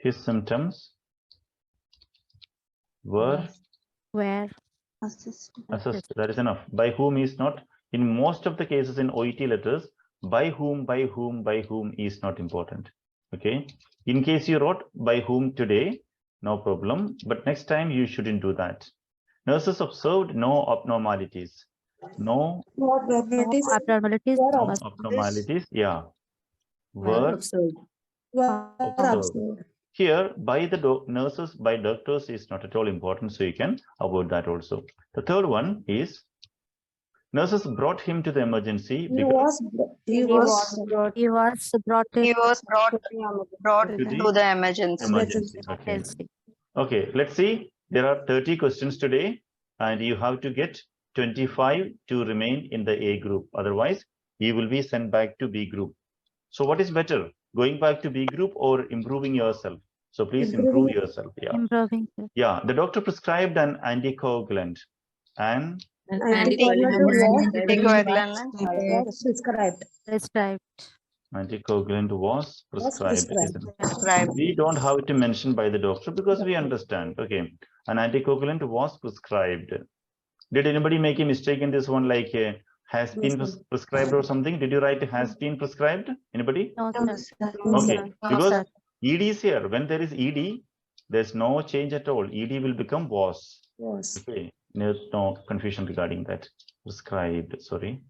his symptoms were assessed. assessed. That is enough. By whom is not. In most of the cases in OET letters, by whom is not important. Okay. In case you wrote by whom today, no problem. But next time you shouldn't do that. Nurses observed no abnormalities. No abnormalities. Yeah. Were observed. Here, by the nurses, by doctors is not at all important, so you can avoid that also. The third one is nurses brought him to the emergency because He was brought He was brought to the emergency. Okay. Okay, let's see. There are 30 questions today, and you have to get 25 to remain in the A group. Otherwise, you will be sent back to B group. So what is better, going back to B group or improving yourself? So please improve yourself. Yeah. improving. Yeah. The doctor prescribed an anticoagulant and Anticoagulant Prescribed. anticoagulant was prescribed. prescribed. We don't have to mention by the doctor because we understand. Okay. An anticoagulant was prescribed. Did anybody make a mistake in this one, like has been prescribed or something? Did you write has been prescribed? Anybody? No, sir. Okay, No, because sir. ED is here. When there is ED, there's no change at all. ED will become was. Okay, no confusion regarding that. Prescribed, sorry.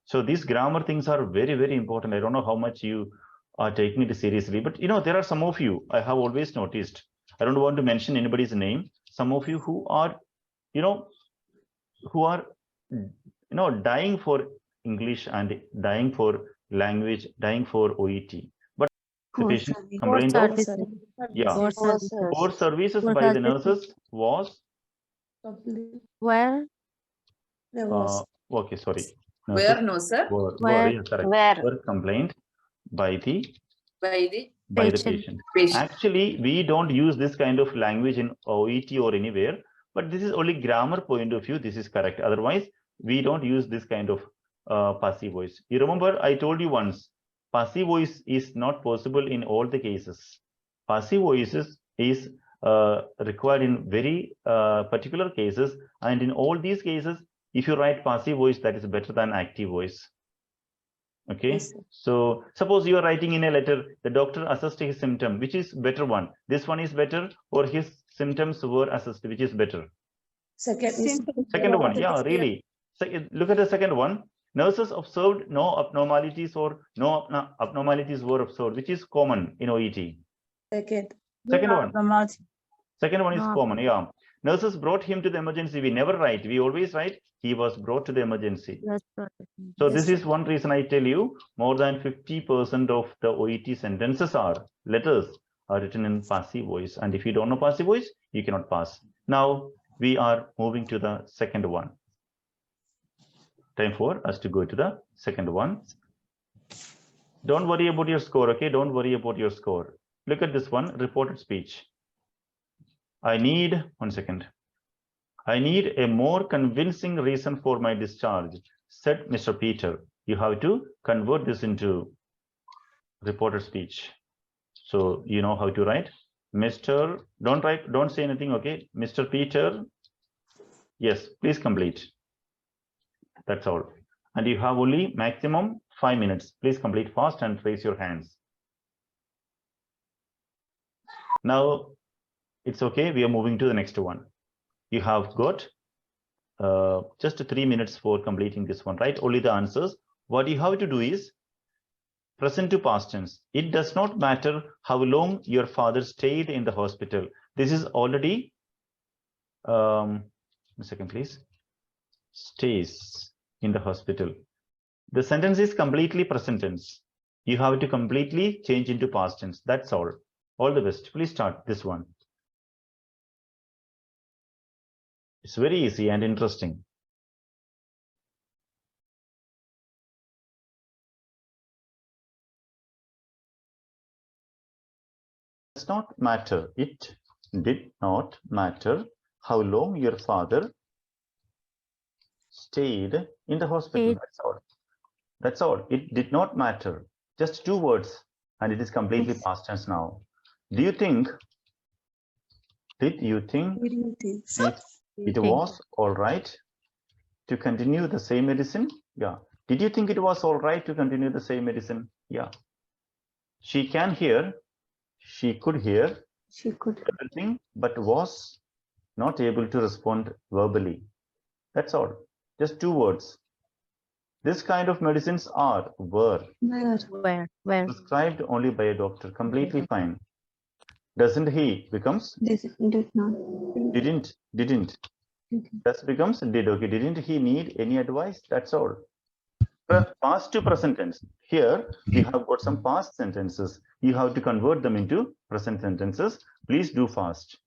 So these grammar things are very, very important. I don't know how much you are taking it seriously, but you know, there are some of you I have always noticed. I don't want to mention anybody's name. Some of you who are, you know, dying for English and dying for language, dying for OET. But the patient complained of, poor services by the nurses was, Where? okay, sorry. Where, no, sir? Were, yeah, correct. Were complained by the patient. Actually, we don't use this kind of language in OET or anywhere, but this is only grammar point of view. This is correct. Otherwise, we don't use this kind of passive voice. You remember I told you once, passive voice is not possible in all the cases. Passive voices is required in very particular cases, and in all these cases, if you write passive voice, that is better than active voice. Okay, yes, so suppose you are writing in a letter, the doctor assessed his symptom, which is better one? This one is better, or his symptoms were assessed, which is better? Second one, yeah, really. So look at the second one. Nurses observed no abnormalities or no abnormalities were observed, which is common in OET. Second one is common, yeah. Nurses brought him to the emergency. We never write. We always write he was brought to the emergency. So this is one reason I tell you more than 50% of the OET sentences letters are written in passive voice. And if you don't know passive voice, you cannot pass. Now we are moving to the second one. Time for us to go to the second one. Don't worry about your score, okay? Don't worry about your score. Look at this one, reported speech. I need a more convincing reason for my discharge, said Mr. Peter. You have to convert this into reported speech. So you know how to write. Mr. Don't say anything, okay? Mr. Peter. Yes, please complete. That's all. And you have only maximum 5 minutes. Please complete fast and raise your hands. Now, it's okay. We are moving to the next one. You have got just 3 minutes for completing this one, right? Only the answers. What you have to do is present to past tense. It does not matter how long your father stayed in the hospital. This is already, a second, please. Stays in the hospital. The sentence is completely present tense. You have to completely change into past tense. That's all. All the best. Please start this one. It's very easy and interesting. It does not matter. It did not matter how long your father stayed in the hospital. That's all. That's all. It did not matter. Just 2 words, and it is completely past tense now. Do you think? Did you think it was all right to continue the same medicine? Yeah. Did you think it was all right to continue the same medicine? Yeah. She can hear. She could hear. She could. Everything, but was not able to respond verbally. That's all. Just 2 words. This kind of medicines were prescribed only by a doctor. Completely fine. Doesn't he becomes Did not. didn't. Does becomes did. Okay. Didn't he need any advice? That's all. Past to present tense. Here we have got some past sentences. You have to convert them into present sentences. Please do fast.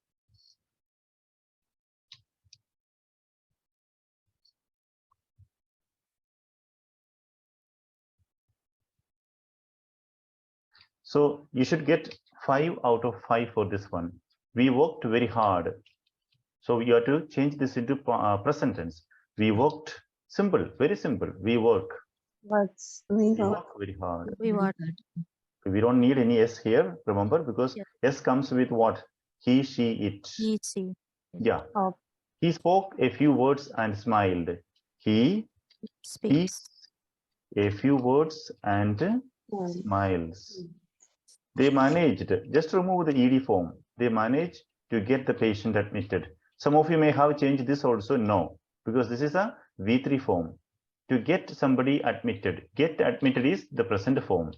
So you should get 5 out of 5 for this one. We worked very hard. So you have to change this into present tense. We worked. Simple, very simple. We work. We work very hard. We don't need any S here, remember, because S comes with what? He, she, it. He, she. Yeah. He spoke a few words and smiled. He speaks a few words and smiles. They managed, just remove the ED form. They managed to get the patient admitted. Some of you may have changed this also. No, because this is a V3 form. To get somebody admitted, get admitted is the present form.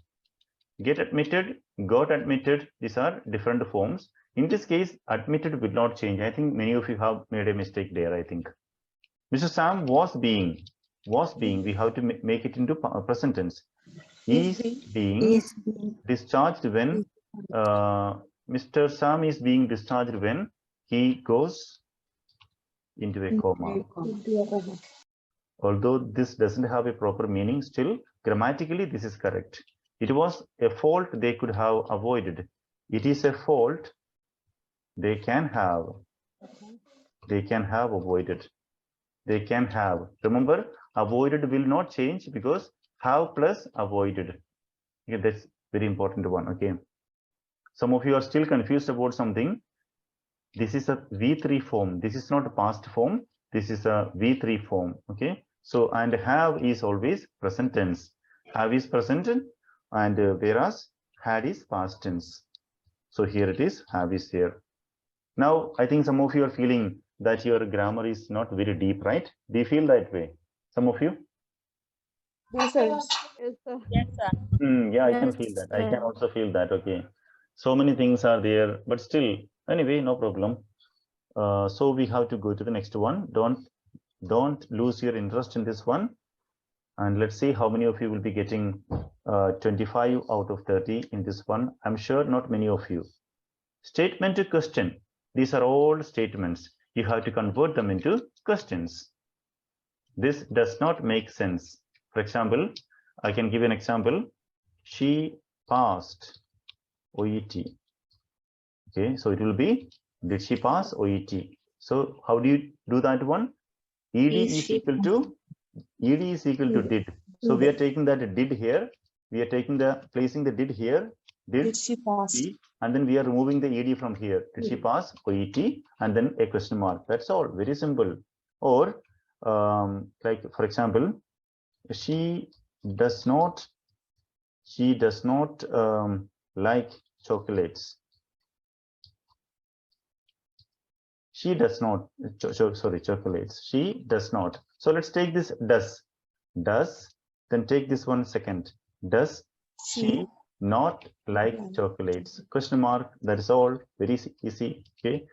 Get admitted, got admitted, these are different forms. In this case, admitted will not change. I think many of you have made a mistake there, I think. Mr. Sam was being, we have to make it into present tense. Is being discharged when Mr. Sam is being discharged when he goes into a coma. Although this doesn't have a proper meaning, still grammatically this is correct. It was a fault they could have avoided. It is a fault they can have avoided. They can have. Remember, avoided will not change because have plus avoided. Okay, that's very important one. Okay. Some of you are still confused about something. This is a V3 form. This is not a past form. This is a V3 form. Okay. So, and have is always present tense. Have is present and whereas had is past tense. So here it is, have is here. Now, I think some of you are feeling that your grammar is not very deep, right? Do you feel that way? Some of you? Yes, sir. Yes, sir. Yeah, I can feel that. I can also feel that. Okay. So many things are there, but still, anyway, no problem. So we have to go to the next one. Don't lose your interest in this one. And let's see how many of you will be getting 25 out of 30 in this one. I'm sure not many of you. Statement to question. These are all statements. You have to convert them into questions. This does not make sense. For example, I can give an example. She passed OET. Okay, so it will be, did she pass OET? So how do you do that one? ED is equal to did. So we are taking that did here. We are placing the did here. Did she pass? And then we are removing the ED from here. Did she pass OET? And then a question mark. That's all. Very simple. Or like for example, she does not like chocolates. She does not, sorry, chocolates. She does not. So let's take this does, then take this one second. Does she not like chocolates? Question mark, that is all, very easy, okay?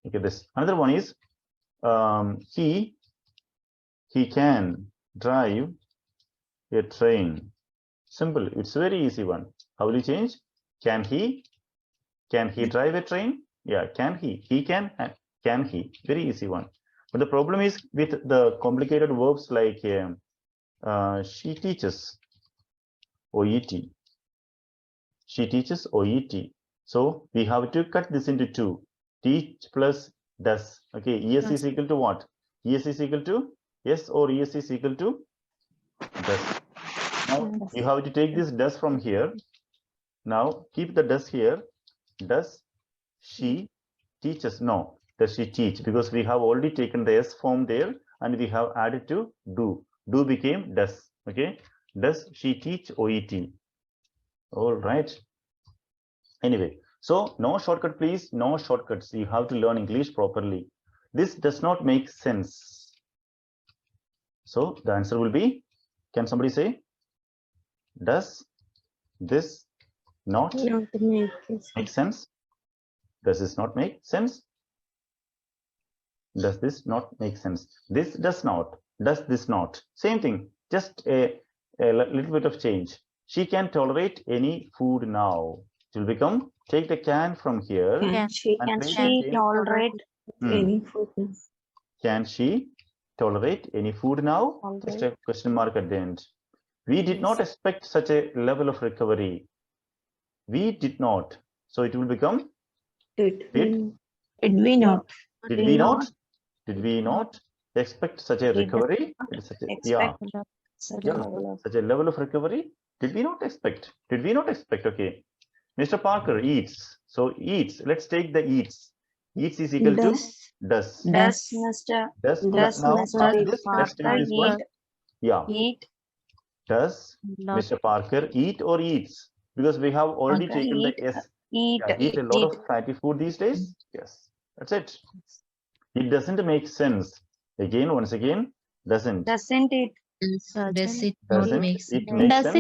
Okay, this. Another one is, he can drive a train. Simple, it's a very easy one. How will you change? Can he drive a train? Yeah, can he? He can he? Very easy one. But the problem is with the complicated verbs like she teaches OET. She teaches OET. So we have to cut this into two. Teach plus does. Okay, ES is equal to what? ES is equal to yes, or ES is equal to does. Now you have to take this does from here. Now keep the does here. Does she teaches? No. Does she teach? Because we have already taken the S form there and we have added to do. Do became does. Okay. Does she teach OET? All right. Anyway, so no shortcut, please. No shortcuts. You have to learn English properly. This does not make sense. So the answer will be, can somebody say, does this not make sense? Does this not make sense? Does this not make sense? This does not. Does this not? Same thing. Just a little bit of change. She can tolerate any food now. It will become, take the can from here. Can she tolerate any food? Can she tolerate any food now? Just a question mark at the end. We did not expect such a level of recovery. We did not. So it will become, did we not? Did we not? Did we not expect such a recovery? Such a level of recovery? Did we not expect? Did we not expect? Okay. Mr. Parker eats. So eats. Let's take the eats. Eats is equal to does. Does Mr. Let's take this one. Yeah. Eat. Does Mr. Parker eat or eats? Because we have already taken the S. Eat a lot of fatty food these days. Yes. That's it. It doesn't make sense. Again, once again, doesn't. Doesn't it? Does it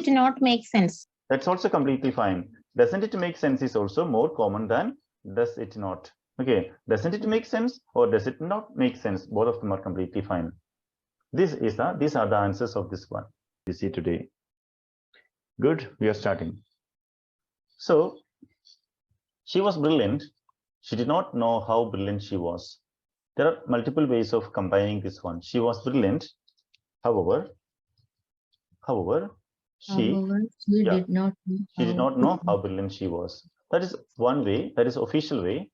not make sense? That's also completely fine. Doesn't it make sense is also more common than does it not. Okay, doesn't it make sense or does it not make sense? Both of them are completely fine. These are the answers of this one you see today. Good, we are starting. So, she was brilliant. She did not know how brilliant she was. There are multiple ways of combining this one. She was brilliant. However, she did not know how brilliant she was. That is one way. That is official way.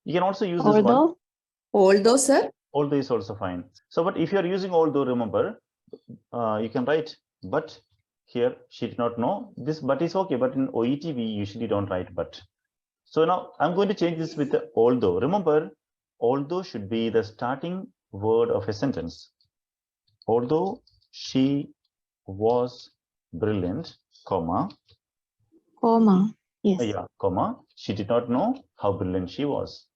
You can also use this one. Although, sir. Although is also fine. So, but if you are using although, remember, you can write but. Here, she did not know. This but is okay. But in OET, we usually don't write but. So now I'm going to change this with the although. Remember, although should be the starting word of a sentence. Although she was brilliant, comma, yes. Yeah, comma, she did not know how brilliant she was.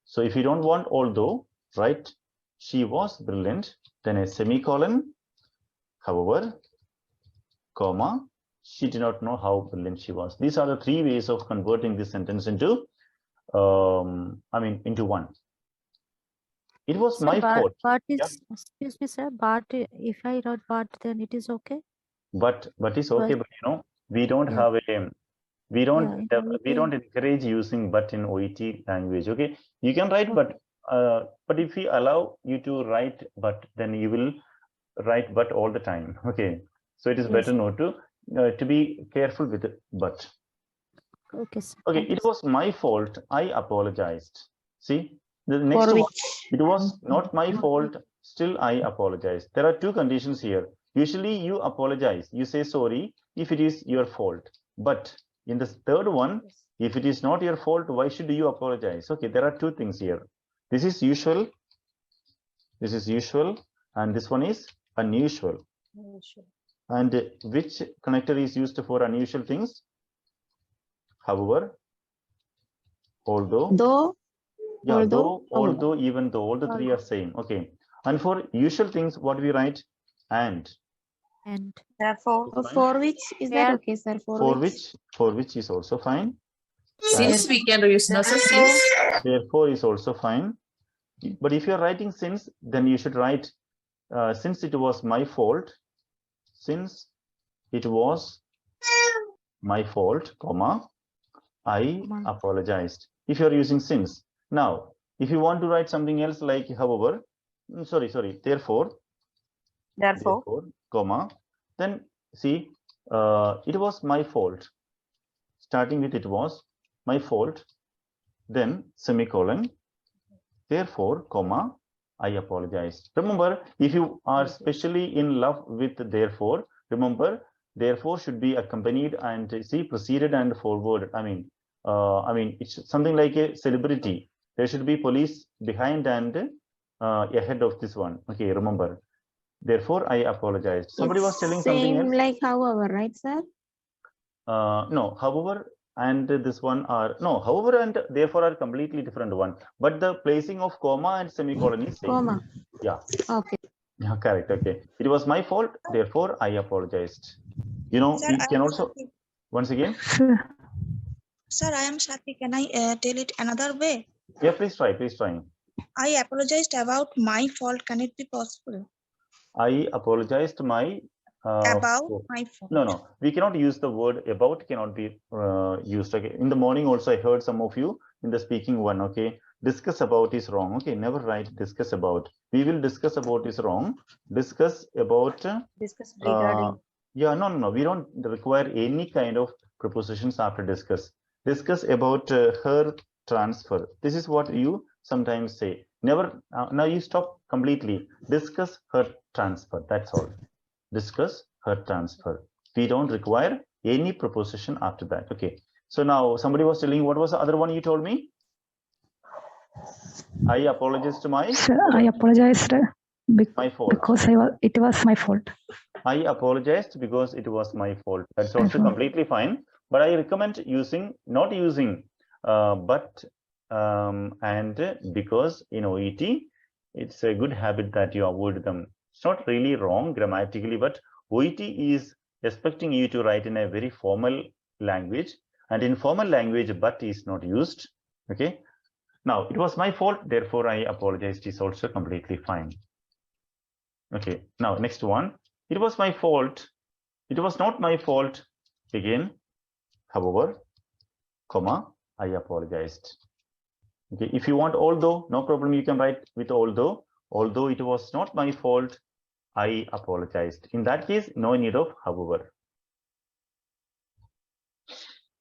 So if you don't want although, write she was brilliant, then a semicolon, however, comma, she did not know how brilliant she was. These are the three ways of converting this sentence into, into one. It was my fault. But it's, excuse me, sir. But if I wrote but, then it is okay. But is okay. But you know, we don't have a, we don't encourage using but in OET language. Okay, you can write but if we allow you to write but, then you will write but all the time. Okay, so it is better not to be careful with it, but. Okay, sir. Okay, it was my fault. I apologized. See, the next one, it was not my fault. Still, I apologized. There are two conditions here. Usually, you apologize. You say sorry if it is your fault. But in the third one, if it is not your fault, why should you apologize? Okay, there are two things here. This is usual. This is usual, and this one is unusual. And which connector is used for unusual things? However, although, although, even though, all the three are same. Okay. And for usual things, what we write? And. Therefore, for which is that okay, sir? For which is also fine. Since we can use since. Therefore is also fine. But if you're writing since, then you should write since it was my fault. Since it was my fault, comma, I apologized. If you're using since. Now, if you want to write something else like however, therefore, comma, then see, it was my fault. Starting with it was my fault, then semicolon, therefore, comma, I apologized. Remember, if you are especially in love with therefore, remember, therefore should be accompanied and see preceded and forward. I mean, it's something like a celebrity. There should be police behind and ahead of this one. Okay, remember. Therefore, I apologized. Somebody was telling something Same else. like however, right, sir? No, however, and this one are no, however, and therefore are completely different one. But the placing of comma and semicolon is same. Comma. Yeah. Okay. Yeah, correct. Okay. It was my fault. Therefore, I apologized. You know, Sir, you can also once again. Sir, I am Shati. Can I tell it another way? Yeah, please try. Please try. I apologized about my fault. Can it be possible? I apologized my About my fault. No, we cannot use the word about, cannot be used. Okay, in the morning also I heard some of you in the speaking one. Okay, discuss about is wrong. Okay, never write discuss about. We will discuss about is wrong. Discuss about. Discuss regarding. Yeah, no, we don't require any kind of prepositions after discuss. Discuss about her transfer. This is what you sometimes say. Never. Now you stop completely. Discuss her transfer. That's all. Discuss her transfer. We don't require any preposition after that. Okay. So now somebody was telling, what was the other one you told me? I apologize to my. Sir, I apologized my fault. because it was my fault. I apologized because it was my fault. That's also completely fine. But I recommend not using but and because in OET, it's a good habit that you avoid them. It's not really wrong grammatically, but OET is expecting you to write in a very formal language, and in formal language, but is not used. Okay. Now, it was my fault, therefore I apologized is also completely fine. Okay. Now, next one. It was my fault. It was not my fault. Again, however, comma, I apologized. Okay. If you want although, no problem. You can write with although. Although it was not my fault, I apologized. In that case, no need of however.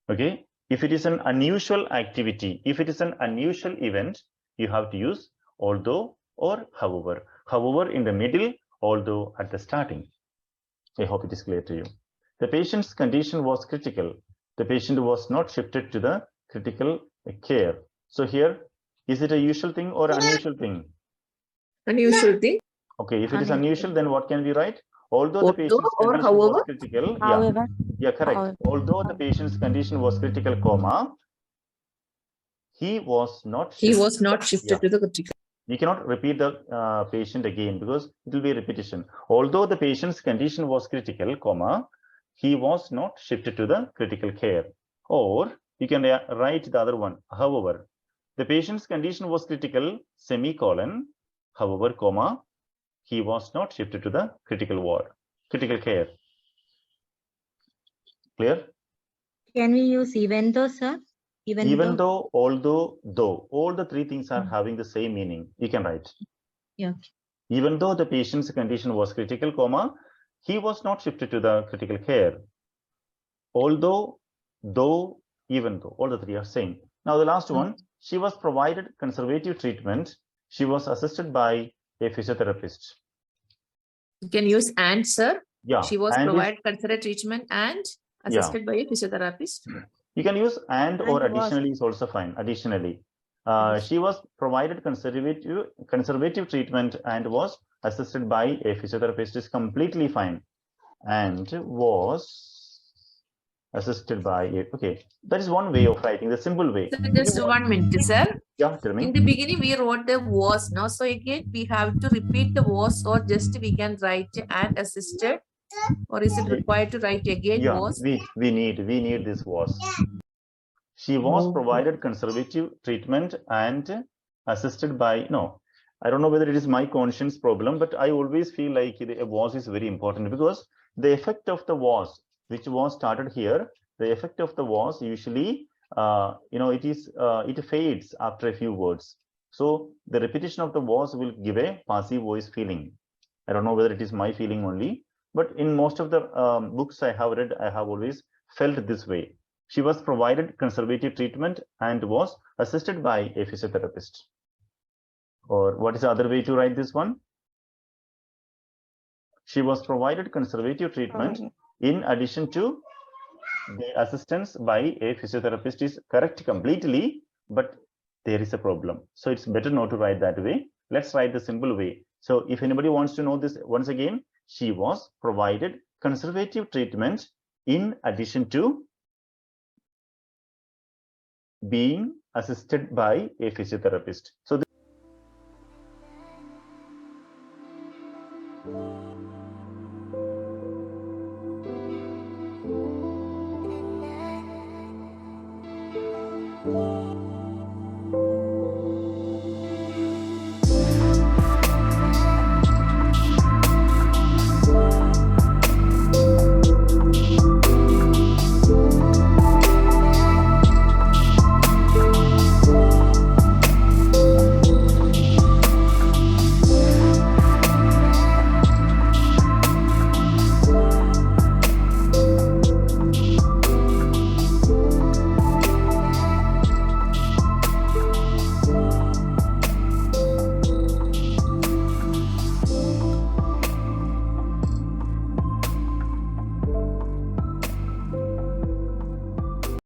Okay. If it is an unusual activity, if it is an unusual event, you have to use although or however. However in the middle, although at the starting. I hope it is clear to you. The patient's condition was critical. The patient was not shifted to the critical care. So here, is it a usual thing or unusual thing? Unusual thing. Okay, if it is unusual, then what can we write? Although the patient's or condition however? was critical. However. Yeah, correct. However. Although the patient's condition was critical, comma, he was not shifted to the critical. You cannot repeat the patient again because it will be a repetition. Although the patient's condition was critical, comma, he was not shifted to the critical care. Or you can write the other one. However, the patient's condition was critical, semicolon, however, comma, he was not shifted to the critical care. Clear? Can we use even though, sir? Even though, although, though, all the three things are having the same meaning. You can write. Yeah. Even though the patient's condition was critical, comma, he was not shifted to the critical care. Although, though, even though, all the three are same. Now the last one, she was provided conservative treatment. She was assisted by a physiotherapist. You can use and, sir. Yeah. She was provided considered treatment and assisted by a physiotherapist. You can use and or additionally is also fine. Additionally, she was provided conservative treatment and was assisted by a physiotherapist is completely fine. And was assisted by a, okay. That is one way of writing, the simple way. So just 1 minute, sir. Yeah, tell me. In the beginning, we wrote the was, no? So again, we have to repeat the was, or just we can write and assisted, or is it required to write again was? We need this was. She was provided conservative treatment and assisted by, no, I don't know whether it is my conscience problem, but I always feel like the was is very important because the effect of the was, which was started here, the effect of the was usually, it fades after a few words. So the repetition of the was will give a passive voice feeling. I don't know whether it is my feeling only, but in most of the books I have read, I have always felt this way. She was provided conservative treatment and was assisted by a physiotherapist. Or what is the other way to write this one? She was provided conservative treatment in addition to the assistance by a physiotherapist is correct completely, but there is a problem. So it's better not to write that way. Let's write the simple way. So if anybody wants to know this, once again, she was provided conservative treatment in addition to being assisted by a physiotherapist. So